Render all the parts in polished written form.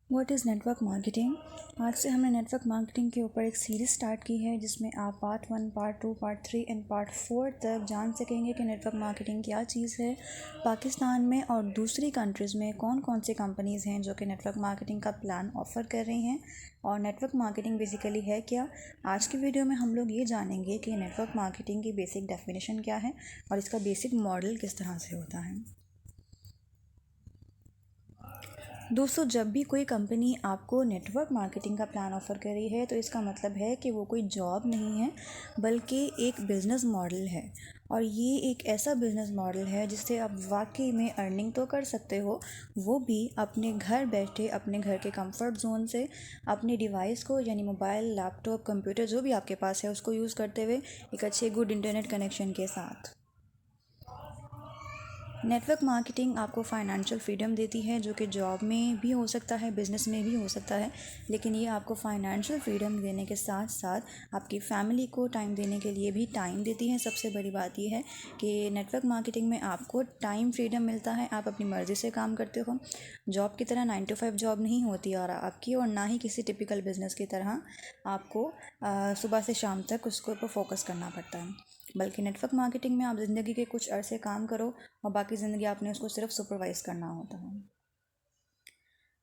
What is network marketing. आज से हमने नेटवर्क मार्केटिंग के ऊपर एक सीरीज़ स्टार्ट की है जिसमें आप part 1, part 2, part 3 and part 4 तक जान सकेंगे कि नेटवर्क मार्केटिंग क्या चीज़ है। पाकिस्तान में और दूसरी कंट्रीज़ में कौन कौन सी कंपनीज़ हैं जो कि नेटवर्क मार्केटिंग का प्लान ऑफ़र कर रही हैं और नेटवर्क मार्केटिंग बेसिकली है क्या। आज की वीडियो में हम लोग ये जानेंगे कि नेटवर्क मार्केटिंग की बेसिक डेफिनेशन क्या है और इसका बेसिक मॉडल किस तरह से होता है। दोस्तों, जब भी कोई कंपनी आपको नेटवर्क मार्केटिंग का प्लान ऑफ़र कर रही है तो इसका मतलब है कि वो कोई जॉब नहीं है बल्कि एक बिज़नेस मॉडल है। और ये एक ऐसा बिज़नेस मॉडल है जिससे आप वाकई में अर्निंग तो कर सकते हो, वो भी अपने घर बैठे अपने घर के कंफर्ट जोन से अपने डिवाइस को यानी मोबाइल, लैपटॉप, कंप्यूटर जो भी आपके पास है उसको यूज़ करते हुए एक अच्छे गुड इंटरनेट कनेक्शन के साथ। नेटवर्क मार्केटिंग आपको फाइनेंशियल फ्रीडम देती है जो कि जॉब में भी हो सकता है, बिज़नेस में भी हो सकता है, लेकिन ये आपको फाइनेंशियल फ्रीडम देने के साथ साथ आपकी फैमिली को टाइम देने के लिए भी टाइम देती है। सबसे बड़ी बात ये है कि नेटवर्क मार्केटिंग में आपको टाइम फ्रीडम मिलता है, आप अपनी मर्ज़ी से काम करते हो। जॉब की तरह 9 to 5 जॉब नहीं होती और आपकी, और ना ही किसी टिपिकल बिज़नेस की तरह आपको सुबह से शाम तक उसके ऊपर फोकस करना पड़ता है। बल्कि नेटवर्क मार्केटिंग में आप ज़िंदगी के कुछ अरसे काम करो और बाकी ज़िंदगी आपने उसको सिर्फ सुपरवाइज़ करना होता है।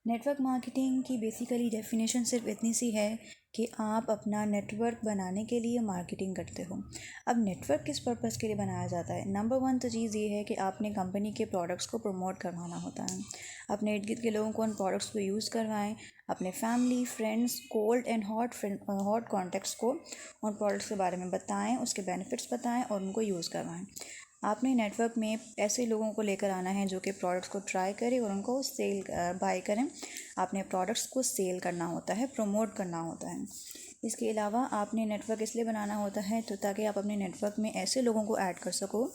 नेटवर्क मार्केटिंग की बेसिकली डेफिनेशन सिर्फ इतनी सी है कि आप अपना नेटवर्क बनाने के लिए मार्केटिंग करते हो। अब नेटवर्क किस पर्पज़ के लिए बनाया जाता है? नंबर 1 तो चीज़ ये है कि आपने कंपनी के प्रोडक्ट्स को प्रमोट करवाना होता है। अपने इर्द गिर्द के लोगों को उन प्रोडक्ट्स को यूज़ करवाएं, अपने family, friends, cold and hot contacts को उन प्रोडक्ट्स के बारे में बताएं, उसके बेनिफिट्स बताएं और उनको यूज़ करवाएं। आपने नेटवर्क में ऐसे लोगों को लेकर आना है जो कि प्रोडक्ट्स को ट्राई करें और उनको सेल बाय करें। आपने प्रोडक्ट्स को सेल करना होता है, प्रमोट करना होता है। इसके अलावा आपने नेटवर्क इसलिए बनाना होता है तो ताकि आप अपने नेटवर्क में ऐसे लोगों को ऐड कर सको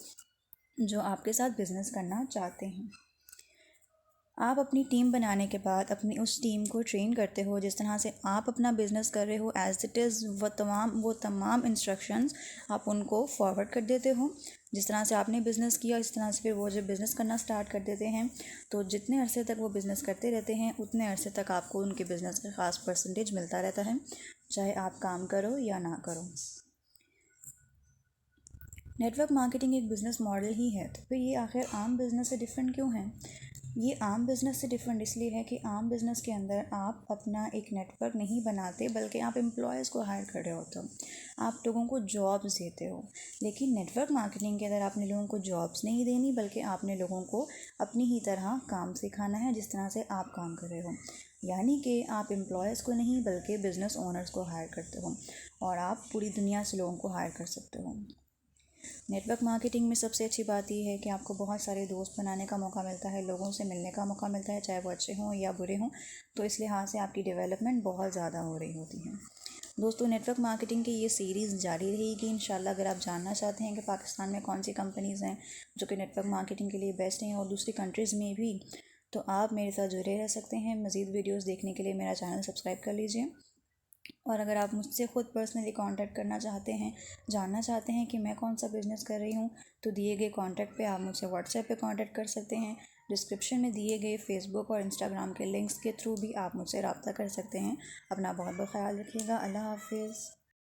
जो आपके साथ बिज़नेस करना चाहते हैं। आप अपनी टीम बनाने के बाद अपनी उस टीम को ट्रेन करते हो जिस तरह से आप अपना बिज़नेस कर रहे हो एज़ इट इज़। वो तमाम इंस्ट्रक्शंस आप उनको फॉरवर्ड कर देते हो। जिस तरह से आपने बिज़नेस किया इस तरह से फिर वो जब बिज़नेस करना स्टार्ट कर देते हैं तो जितने अरसे तक वो बिज़नेस करते रहते हैं उतने अरसे तक आपको उनके बिज़नेस का ख़ास परसेंटेज मिलता रहता है, चाहे आप काम करो या ना करो। नेटवर्क मार्केटिंग एक बिज़नेस मॉडल ही है तो फिर ये आखिर आम बिज़नेस से डिफरेंट क्यों है? ये आम बिज़नेस से डिफरेंट इसलिए है कि आम बिज़नेस के अंदर आप अपना एक नेटवर्क नहीं बनाते बल्कि आप एम्प्लॉयज़ को हायर कर रहे होते हो, आप लोगों को जॉब्स देते हो। लेकिन नेटवर्क मार्केटिंग के अंदर आपने लोगों को जॉब्स नहीं देनी बल्कि आपने लोगों को अपनी ही तरह काम सिखाना है जिस तरह से आप काम कर रहे हो। यानी कि आप एम्प्लॉयज़ को नहीं बल्कि बिज़नेस ओनर्स को हायर करते हो और आप पूरी दुनिया से लोगों को हायर कर सकते हो। नेटवर्क मार्केटिंग में सबसे अच्छी बात यह है कि आपको बहुत सारे दोस्त बनाने का मौका मिलता है, लोगों से मिलने का मौका मिलता है, चाहे वो अच्छे हों या बुरे हों। तो इस लिहाज से आपकी डेवलपमेंट बहुत ज़्यादा हो रही होती है। दोस्तों, नेटवर्क मार्केटिंग की ये सीरीज़ जारी रहेगी इंशाल्लाह। अगर आप जानना चाहते हैं कि पाकिस्तान में कौन सी कंपनीज़ हैं जो कि नेटवर्क मार्केटिंग के लिए बेस्ट हैं और दूसरी कंट्रीज़ में भी, तो आप मेरे साथ जुड़े रह सकते हैं। मज़ीद वीडियोज़ देखने के लिए मेरा चैनल सब्सक्राइब कर लीजिए। और अगर आप मुझसे ख़ुद पर्सनली कांटेक्ट करना चाहते हैं, जानना चाहते हैं कि मैं कौन सा बिज़नेस कर रही हूँ, तो दिए गए कांटेक्ट पे आप मुझसे व्हाट्सएप पे कांटेक्ट कर सकते हैं। डिस्क्रिप्शन में दिए गए फेसबुक और इंस्टाग्राम के लिंक्स के थ्रू भी आप मुझसे रब्ता कर सकते हैं। अपना बहुत बहुत ख्याल रखिएगा। अल्लाह हाफिज़।